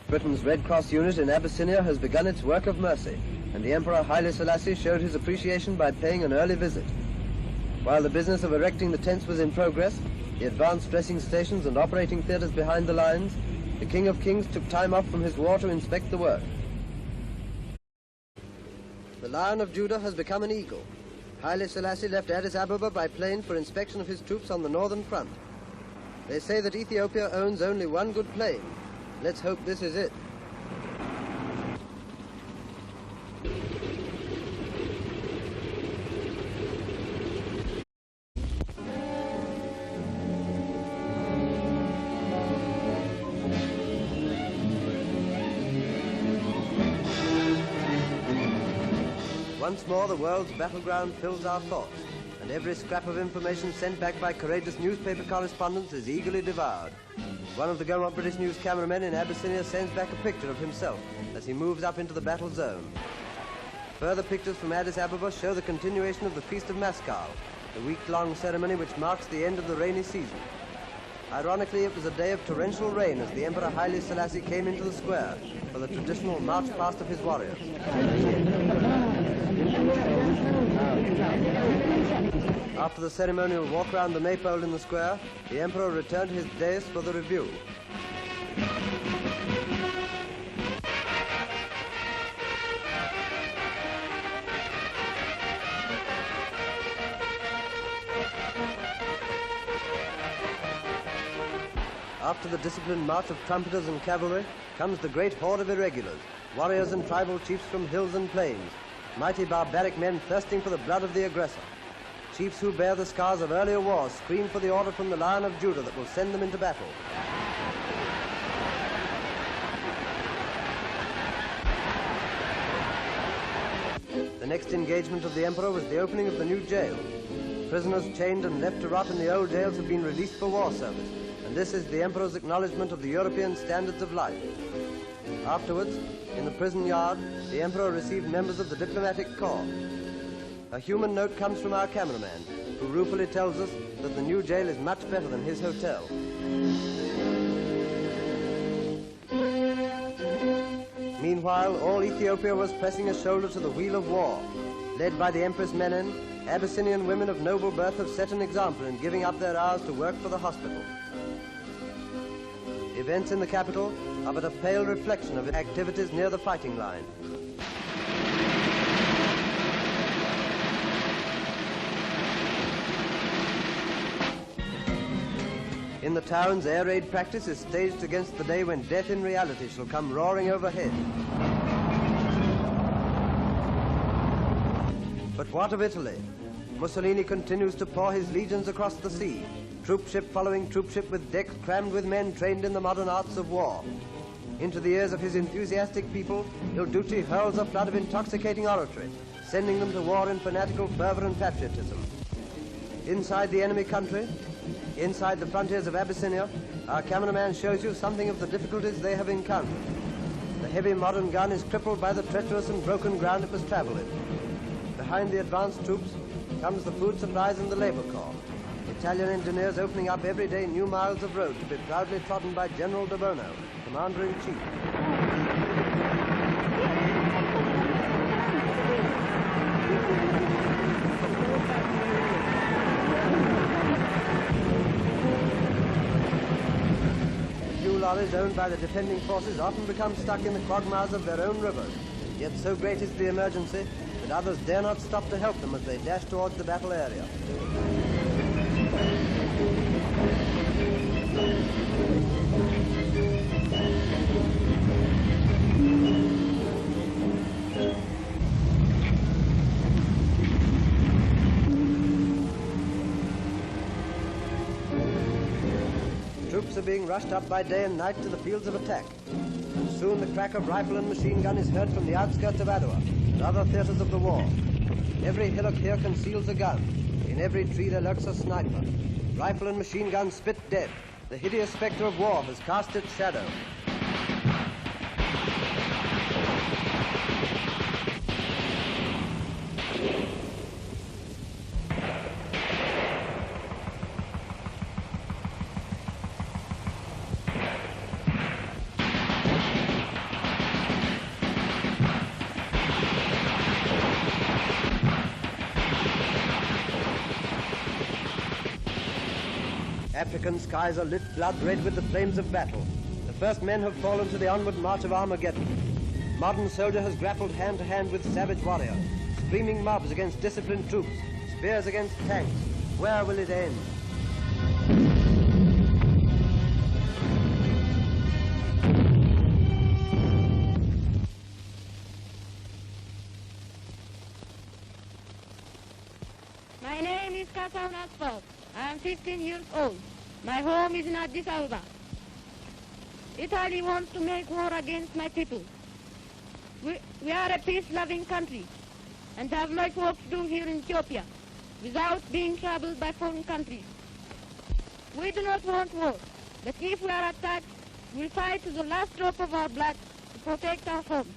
Britain's Red Cross unit in Abyssinia has begun its work of mercy, and the Emperor Haile Selassie showed his appreciation by paying an early visit. While the business of erecting the tents was in progress, the advanced dressing stations and operating theatres behind the lines, the King of Kings took time off from his war to inspect the work. The Lion of Judah has become an eagle. Haile Selassie left Addis Ababa by plane for inspection of his troops on the northern front. They say that Ethiopia owns only one good plane. Let's hope this is it. Once more, the world's battleground fills our thoughts, and every scrap of information sent back by courageous newspaper correspondents is eagerly devoured. One of the Gaumont British News cameramen in Abyssinia sends back a picture of himself as he moves up into the battle zone. Further pictures from Addis Ababa show the continuation of the Feast of Maskal, the week-long ceremony which marks the end of the rainy season. Ironically, it was a day of torrential rain as the Emperor Haile Selassie came into the square for the traditional march past of his warriors. After the ceremonial walk round the maypole in the square, the Emperor returned to his dais for the review. After the disciplined march of trumpeters and cavalry comes the great horde of irregulars, warriors and tribal chiefs from hills and plains, mighty barbaric men thirsting for the blood of the aggressor. Chiefs who bear the scars of earlier wars scream for the order from the Lion of Judah that will send them into battle. The next engagement of the Emperor was the opening of the new jail. Prisoners chained and left to rot in the old jails have been released for war service, and this is the Emperor's acknowledgement of the European standards of life. Afterwards, in the prison yard, the Emperor received members of the diplomatic corps. A human note comes from our cameraman, who ruefully tells us that the new jail is much better than his hotel. Meanwhile, all Ethiopia was pressing a shoulder to the wheel of war. Led by the Empress Menen, Abyssinian women of noble birth have set an example in giving up their hours to work for the hospital. Events in the capital are but a pale reflection of activities near the fighting line. In the towns, air raid practice is staged against the day when death in reality shall come roaring overhead. But what of Italy? Mussolini continues to pour his legions across the sea, troopship following troopship with decks crammed with men trained in the modern arts of war. Into the ears of his enthusiastic people, Il Duce hurls a flood of intoxicating oratory, sending them to war in fanatical fervor and patriotism. Inside the enemy country, inside the frontiers of Abyssinia, our cameraman shows you something of the difficulties they have encountered. The heavy modern gun is crippled by the treacherous and broken ground it must travel in. Behind the advanced troops comes the food supplies and the labor corps. Italian engineers opening up every day new miles of road to be proudly trodden by General de Bono, Commander-in-Chief. Lorries owned by the defending forces often become stuck in the quagmires of their own rivers. Yet so great is the emergency that others dare not stop to help them as they dash towards the battle area. Troops are being rushed up by day and night to the fields of attack. And soon the crack of rifle and machine gun is heard from the outskirts of Adwa and other theatres of the war. Every hillock here conceals a gun. In every tree there lurks a sniper. Rifle and machine gun spit dead. The hideous spectre of war has cast its shadow. African skies are lit blood-red with the flames of battle. The first men have fallen to the onward march of Armageddon. Modern soldier has grappled hand-to-hand with savage warrior. Screaming mobs against disciplined troops. Spears against tanks. Where will it end? My name is Kasaun Asfalt. I am 15 years old. My home is in Addis Ababa. Italy wants to make war against my people. We are a peace-loving country and have much work to do here in Ethiopia without being troubled by foreign countries. We do not want war, but if we are attacked, we will fight to the last drop of our blood to protect our home.